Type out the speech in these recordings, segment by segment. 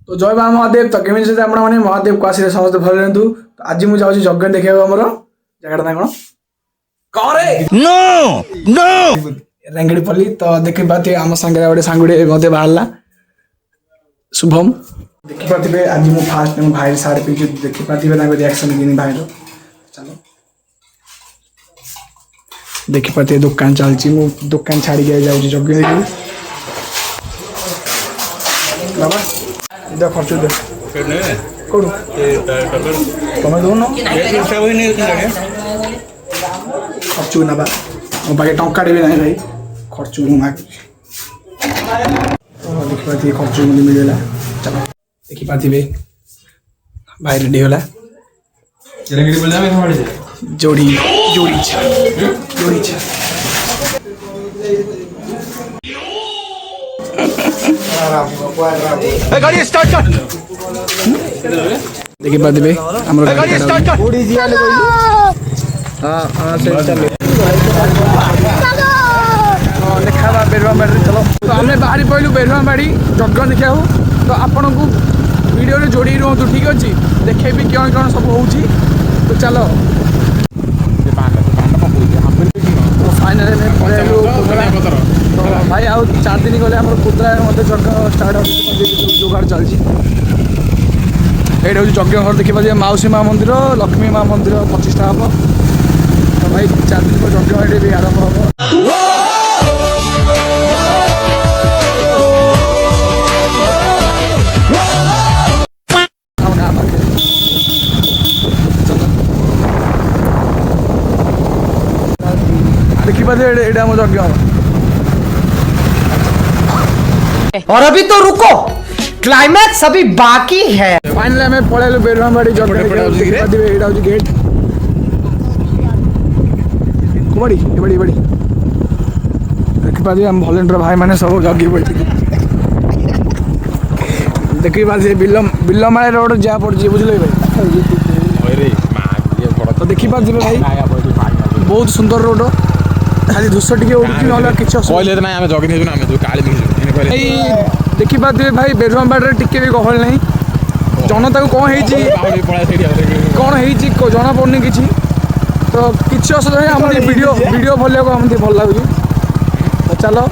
तो जय बाबा महादेव तो केमी सहित आपण माने महादेव को आसी समस्त भल रहंतु। तो आज मु जाउची यज्ञ देखिबा हमर जगड़ा ना कोन करे नो नो रंगड़ी पल्ली तो देखि पाते हम संगे गोटे सांगुडे मते बाहरला शुभम देखि पाते आज मु फास्ट मु भाई सारे पे देखि पाते ना रिएक्शन किनी भाई रो चलो देखि पाते दुकान चलची मु दुकान छाड़ी के जाउची यज्ञ देखि बाबा इधर खर्च दे कोड तमे दोनो खर्च ना बा मो पाके टंका देबे नाही भाई खर्च मु माग तो देखि पाती खर्च मु मिलेला चलो देखि पाती बे भाई रेडी होला केला गिरी बोलना में हमारे जोड़ी जोड़ी छ जोड़ी छ गाड़ी स्टार्ट कर देखि बात बे हमर गाड़ी स्टार्ट कर ओडी जिया ले हां हां से चल लिखा बा बेरवा बाड़ी चलो तो हमें बाहरी पइलु बेरवा बाड़ी जग्ग देखिया हो तो आपन को वीडियो रे जोड़ी रहतु ठीक अछि देखे भी कोन कोन सब होउची तो चलो फाइनल में पळेलु तो भाई आउ 4 दिन गले हमर कुद्रा मते जग्ग स्टार्ट हो जुगाड़ चलची एटा हो यज्ञ घर देखि पाजे माउसी मां मंदिर लक्ष्मी मां मंदिर प्रतिष्ठा हो तो भाई 4 दिन पर यज्ञ एटे भी आरंभ हो देखि पाजे एटा हम यज्ञ और अभी तो रुको क्लाइमैक्स अभी बाकी है। फाइनली हमें पळेलु बेरवाबाड़ी जग दिबे एटा हो गेट कुबड़ी बड़ी बड़ी देखि पादी हम वॉलंटियर भाई माने सब जगी बैठी देखि पादी बिल्लम माळे रोड जा पड़ बुझले भाई रे ये बड़ तो देखि पादी भाई बहुत सुंदर रोड खाली दुसो टिके उड़की नला किछ कहले ना हम जगी नेजु ना हम जो काली भाई देखि पादी भाई बेरवाबाड़ी रे टिके भी गहल नहीं जनता को कौन है जना पड़नी कि तो किसी असुविधा नहीं हमारे वीडियो भल को हमें भल लगे तो चलो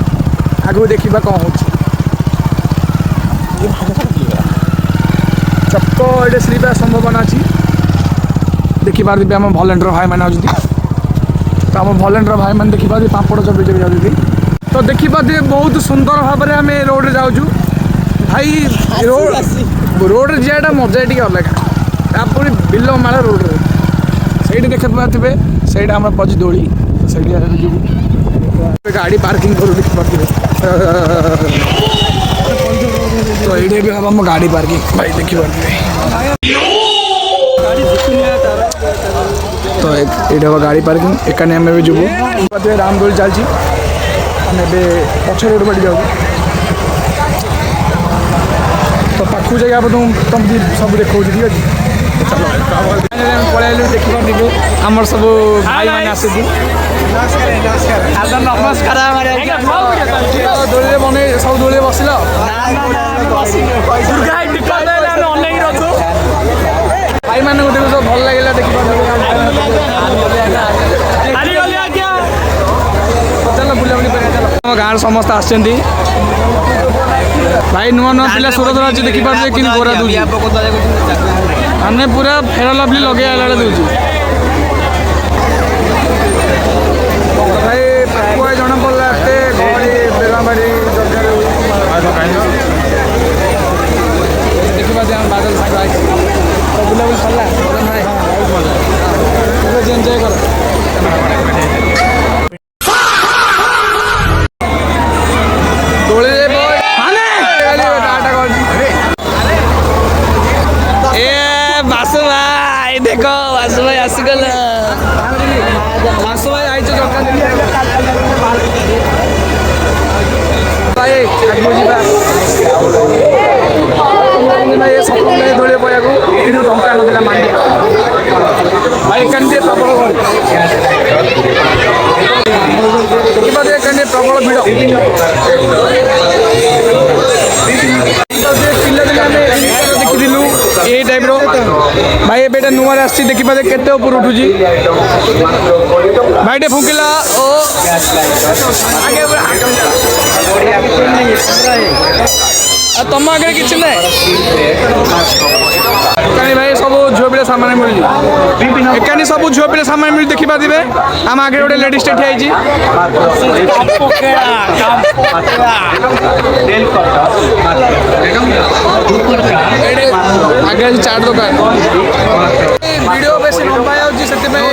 आगू देखा कौन हो चक्क ये स्लीपर संभावना अच्छी देखी पार्थे आम वॉलंटियर भाई मैंने अच्छी तो आम वॉलंटियर भाई मैंने देखी पार्थे पापड़ चबी चबी जाती तो देखी पार्थे बहुत सुंदर भाव में आम रोड जाऊँ भाई रोड जाटा मजा टी अलग पुणी बिल माला रोड से देख पारे से पची दोली से गाड़ी पार्किंग करूँ देख पारे तो ये भी हम आम गाड़ी पार्किंग भाई देखी पारे तो ये गाड़ी पार्किंग एकाने आम भी जीवु रामदोली चलती आम पक्ष रोड बाटी जाऊ तो पाखु जगह तुम सब देखो ठीक अच्छे चलो पलू देखिए आमर सब भाई मैंने आसती नमस्कार दोली बन सब दोली बसिल भाई मान देख सब भल लगे चलो बुलाबुली कर गाँव समस्त आसती भाई नुआ नुआ पिला सूरत अच्छे देखी पारे कि गोरा दूसरी आने पूरा फेर लवली लगे आला दूसरी भाई पाकुआ जना पड़ा एते गहली बेरवाबाड़ी देखी पाते हम बादल साइड तो बुलाबुली सरला भाई एंजॉय कर देखो वासु भाई आसीगल वासु भाई आई भाई आगो जीवा भाई सपन धोले पया को इनु टंका नदेला मांडी भाई कंदे प्रबल कि बादे कंदे प्रबल भिड़ तो जे पिल्ला दिला में এই টাইপର ଭାଇ ଏବେ ଏଇଟା ନୂଆରେ ଆସିଛି ଦେଖିପାରେ କେତେ ଉପରୁ ଉଠୁଛି ଭାଇ ଟେ ଫୁଙ୍କିଲା ଓ ତମ ଆଗରେ କିଛି ନାହିଁ ଏକାନି ଭାଇ ସବୁ ଝିଅ ପିଲା ସାମାନ ମିଳୁଛି ଏକାନି ସବୁ ଝିଅ ପିଲା ସାମାନ ମିଳୁଛି ଦେଖିପାରିବେ ଆମ ଆଗରେ ଗୋଟେ ଲେଡିସ୍ ଟେ ଠିଆ ହେଇଛି ଆଗେ ଅଛି ଚାଟ୍ ଦୋକାନ ଭିଡ଼ିଓ ବେଶୀ ଲମ୍ବା ଯାଉଛି ସେଥିପାଇଁ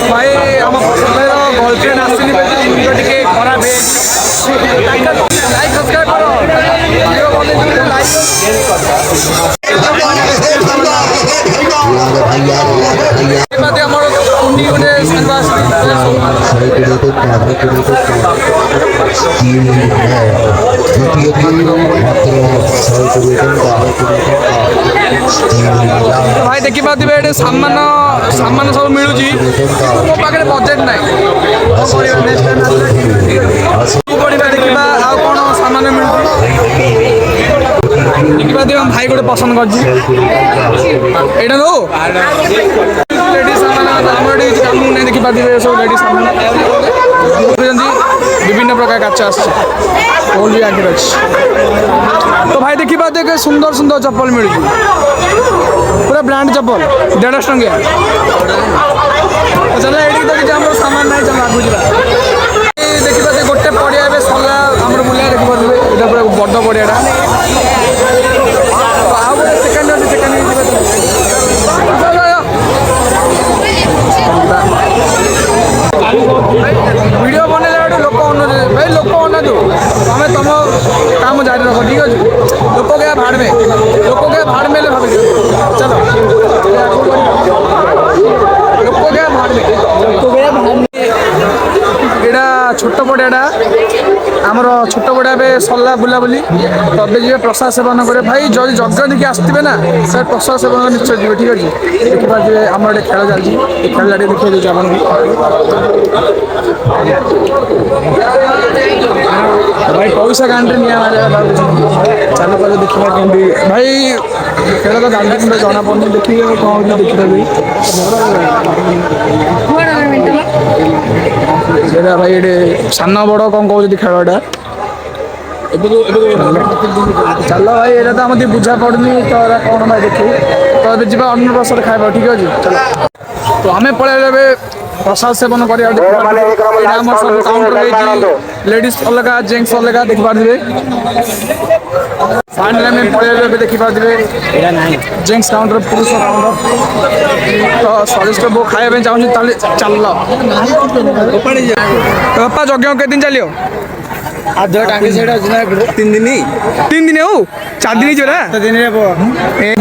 भाई आम गर्लफ्रेंड आसनी टे खराब लाइक सब्सक्राइब करो वीडियो भाई देखी पारे सामान सामान सब मिलूँ मो पाखे बजेट ना देखा आ कौन सामान मिलू देखा भाई गोटे पसंद कर लेडीज सामान नहीं देखी पारे सब लेडीज सामान विभिन्न प्रकार काच भी आगे अच्छे तो भाई देखी पाते सुंदर सुंदर चप्पल मिलू पूरा ब्रांड चप्पल 150 टंकिया चलो ये तो किसी आम सामान ना चलो आगू जा देखी पाते गोटे पड़िया सरला आम बुलिया देखी पारे यहाँ पूरा बड़ पड़ियाटा सेकेंड वीडियो बनला लोक भाई लोक अना दो आम तुम काम जारी रख ठीक अच्छे लोक क्या भाड़मे लोक क्या भाड़मे भाव चलो लोक क्या भाड़मे एटा छोट पड़ियाटा आमर छोट पड़िया सरला बुलाबुली तब जी प्रसाद सेवन करे भाई जब जग देखिए आसवे ना सर प्रसाद सेवन निश्चय जी ठीक अच्छे देखिए आम गोटे खेल चलती खेल देखिए दूसरे आपको भाई पैसा गांधी निया चल पा देखा कमी भाई खेल तो गांधी जना पड़नी देखिए कौन देखिए भाई ये सान बड़ कौन कौन खेलटा चल भाई ये तो मत बुझा पड़नी तो कौन भाई देखिए तो अब जी अन्न प्रसाद खाइबा ठीक अच्छे चलो तो आम पलैबे प्रसाद सेवन कर काउंटर लेडीज अलग जेंट्स अलग देखी पारे फाइनल पलैबे देखी पारे जेंट्स काउंटर पुरुष काउंटर तो स्वादिष्ट बो खाया चाहिए चल बापा यज्ञ के दिन चलो आज टांगे से 3 दिन हो 4 दिन चला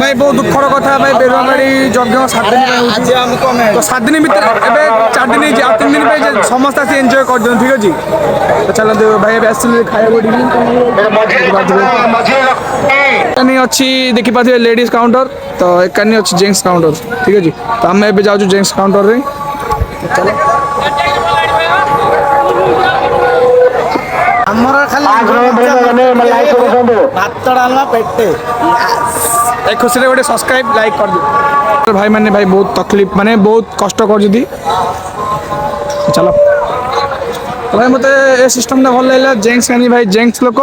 भाई बहुत दुखर कथा भाई बेलवाड़ी यज्ञ 7 दिन तो 7 दिन भर 4 दिन 3 दिन समस्त आसी एंजॉय कर ठीक अच्छे तो चलते भाई आस खाया अच्छी देखी पारे लेडीज काउंटर तो एकानी अच्छी जेंट्स काउंटर ठीक अच्छे तो आम ए जाऊँ जेंट्स काउंटर रे चलो खुशी गोटे सब्सक्राइब लाइक कर दो भाई मैंने भाई बहुत तकलीफ माने बहुत कष्ट कर चलो भाई मत ए सिस्टम भल लगे जेंट्स कानी भाई जेंट्स लोक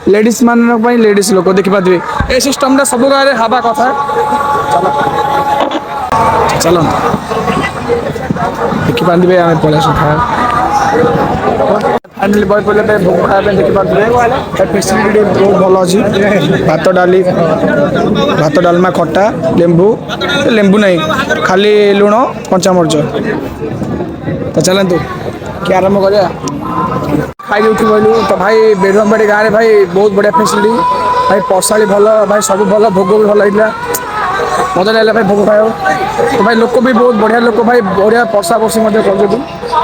लेडीज मान लेडीज लोक देखी पारे ए सिस्टम सब गाँव में हवा कथा चलो देखी पारे आम पलैस खाया फाइनाली बॉय पड़े भोग खाया देखी पारे फैसिलिटी बहुत भल अच्छी भात डाली भात डालमा खट्टा लेंबू लेंबू नहीं खाली लुण कंचामर्च तो चलतु कि आरंभ कर खाई उठी कहलु तो भाई बेरवाड़ी गाँव में भाई बहुत बढ़िया फैसिलिटी भाई प्रसादी भल भाई सब भल भोग भी भल होता मजा लगे भाई भोग खाया तो भाई लोक भी बहुत बढ़िया लोक भाई बढ़िया परसा परसी कर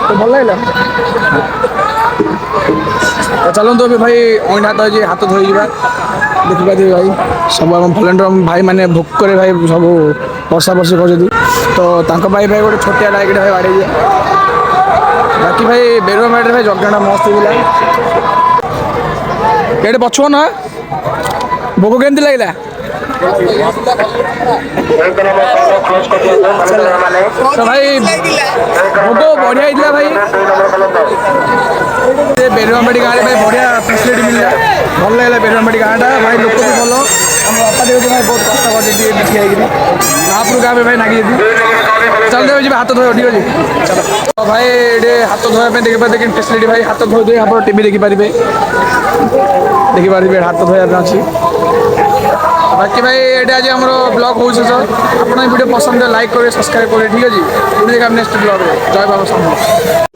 तो भल लगे तो चलतु अभी भाई अईना हाथ है हाथ धोई देखिपारे भाई सब आम भलेंडर भाई मैंने भोक करे भाई सब वर्षा वर्षी कर तो भाई भाई गोटे छोटिया लाइक भाई बाड़े बाकी भाई बेरुआ मार्ट भाई जगना मस्त मिला ये पछुआ ना भोग केमती लगे तो भाई भोग बढ़िया होता भाई बेरुआमाटी गाँव में भाई बढ़िया फैसिलिटी मिलला भल लगे बेरुआमाटी गाँटा भाई लोक भी भल हम बापा देवी भाई बहुत कष्ट कर देखिए महापुर गाँव में भाई नागी चलते जी हाथ धोए ठीक अच्छे चलो तो भाई ये हाथ धोया देखिए देखिए फैसिलिटी भाई हाथ धोई दे आप टीवी देखिपारे देखिपारे हाथ धोया अच्छी बाकी भाई ये आज आम ब्लॉग हो आप वीडियो पसंद लाइक करें सब्सक्राइब करें ठीक है जी नेक्स्ट ब्लॉग जय बाबा।